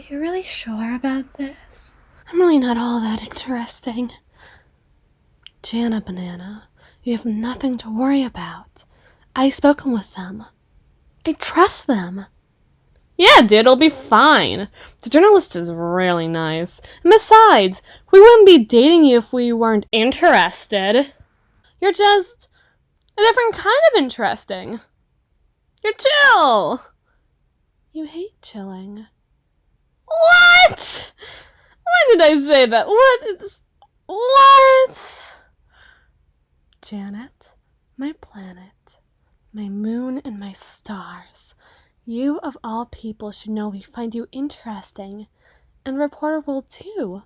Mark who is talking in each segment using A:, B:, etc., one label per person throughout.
A: you really sure about this? I'm really not all that interesting. Jana Banana, you have nothing to worry about. I've spoken with them. I trust them.
B: Yeah, dude, it'll be fine. The journalist is really nice. And besides, we wouldn't be dating you if we weren't interested. You're just a different kind of interesting. You're chill.
A: You hate chilling.
B: What? Why did I say that? What?
A: Janet, my planet, my moon, and my stars. You, of all people, should know we find you interesting. And the reporter will too.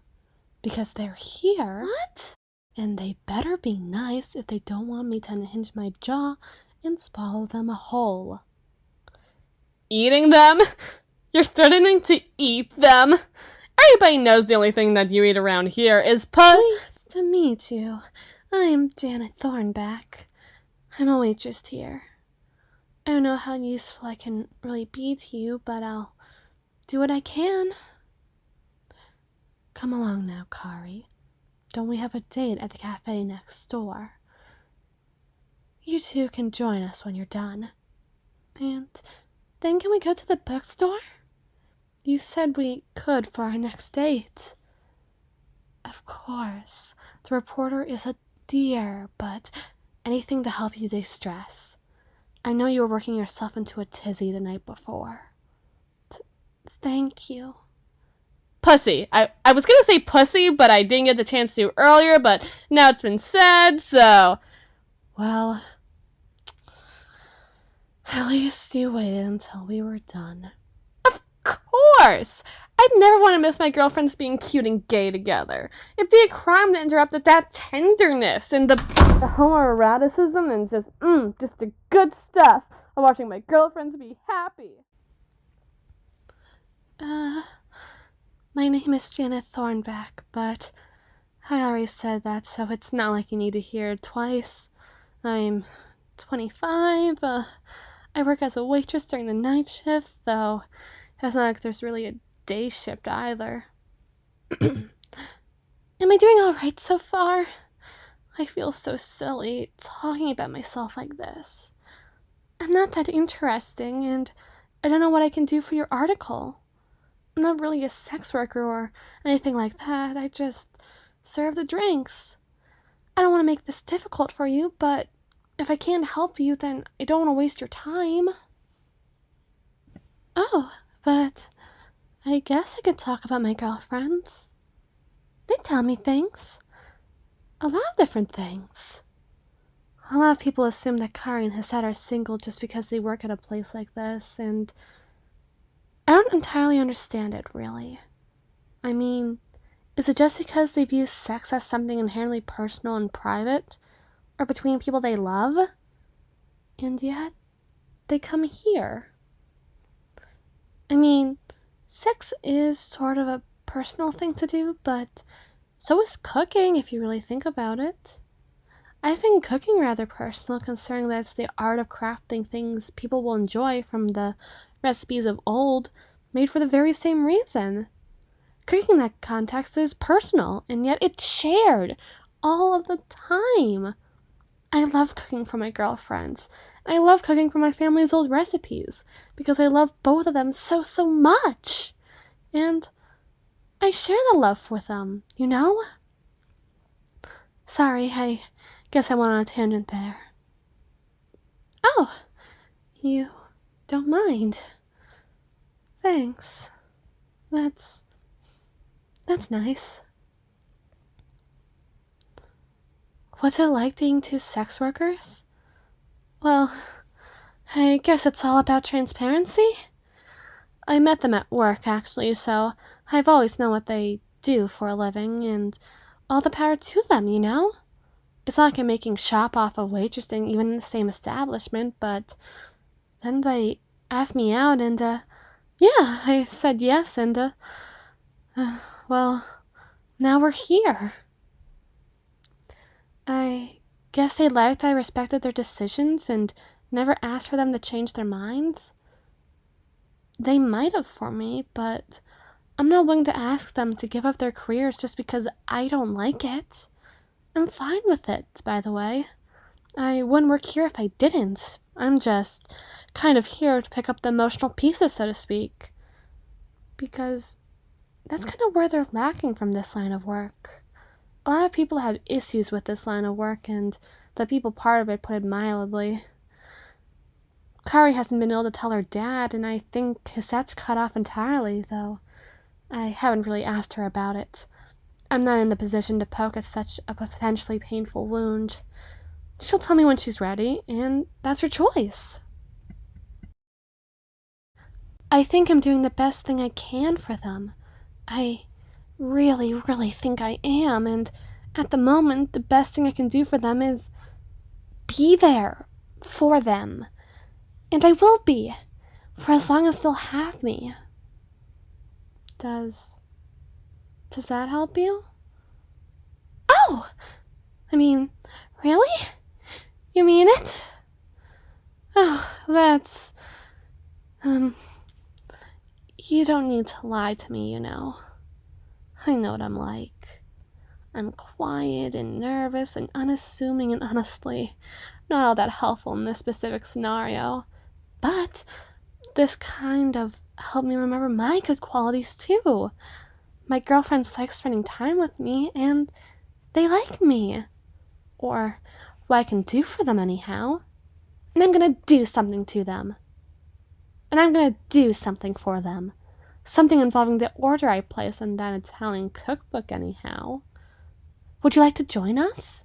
A: Because they're here.
B: What?
A: And they better be nice if they don't want me to unhinge my jaw and swallow them whole.
B: Eating them? You're threatening to eat them? Everybody knows the only thing that you eat around here is
A: Pleased to meet you. I'm Janet Thornback. I'm a waitress here. I don't know how useful I can really be to you, but I'll do what I can. Come along now, Kari. Don't we have a date at the cafe next door? You two can join us when you're done. And then can we go to the bookstore? You said we could for our next date. Of course. The reporter is a dear, but anything to help you de-stress. I know you were working yourself into a tizzy the night before. Thank you.
B: pussy. I was gonna say pussy, but I didn't get the chance to earlier, but now it's been said, so...
A: Well, at least you waited until we were done.
B: Of course! I'd never want to miss my girlfriends being cute and gay together. It'd be a crime to interrupt that tenderness and the homoeroticism and just the good stuff of watching my girlfriends be happy.
A: My name is Janet Thornback, but I already said that, so it's not like you need to hear it twice. I'm 25, I work as a waitress during the night shift, though it's not like there's really a day shift either. Am I doing alright so far? I feel so silly talking about myself like this. I'm not that interesting, and I don't know what I can do for your article. I'm not really a sex worker or anything like that. I just serve the drinks. I don't want to make this difficult for you, but if I can't help you, then I don't want to waste your time. Oh, but I guess I could talk about my girlfriends. They tell me things. A lot of different things. A lot of people assume that Kari and Hissette are single just because they work at a place like this, and I don't entirely understand it, really. I mean, is it just because they view sex as something inherently personal and private, or between people they love? And yet, they come here. I mean, sex is sort of a personal thing to do, but so is cooking if you really think about it. I find cooking rather personal, considering that it's the art of crafting things people will enjoy from the recipes of old, made for the very same reason. Cooking in that context is personal, and yet it's shared all of the time. I love cooking for my girlfriends. And I love cooking for my family's old recipes, because I love both of them so much. And I share the love with them, you know? Sorry, I guess I went on a tangent there. Oh, you don't mind. Thanks. That's nice. What's it like being two sex workers? Well, I guess it's all about transparency. I met them at work, actually, so I've always known what they do for a living, and all the power to them, you know? It's not like I'm making shop off of waitressing even in the same establishment, but then they asked me out, and, yeah, I said yes, and, well, now we're here. I guess they liked I respected their decisions and never asked for them to change their minds. They might have for me, but I'm not willing to ask them to give up their careers just because I don't like it. I'm fine with it, by the way. I wouldn't work here if I didn't. I'm just kind of here to pick up the emotional pieces, so to speak. Because that's kind of where they're lacking from this line of work. A lot of people have issues with this line of work, and the people part of it put it mildly. Kari hasn't been able to tell her dad, and I think Hissette's cut off entirely, though I haven't really asked her about it. I'm not in the position to poke at such a potentially painful wound. She'll tell me when she's ready, and that's her choice. I think I'm doing the best thing I can for them. I really, really think I am, and at the moment, the best thing I can do for them is be there for them. And I will be, for as long as they'll have me. Does that help you? Oh! I mean, really? You mean it? Oh, that's... You don't need to lie to me, you know. I know what I'm like. I'm quiet and nervous and unassuming and honestly not all that helpful in this specific scenario. But this kind of helped me remember my good qualities too. My girlfriends like spending time with me, and they like me. Or what I can do for them anyhow. And I'm gonna do something to them. And I'm gonna do something for them. Something involving the order I place in that Italian cookbook anyhow. Would you like to join us?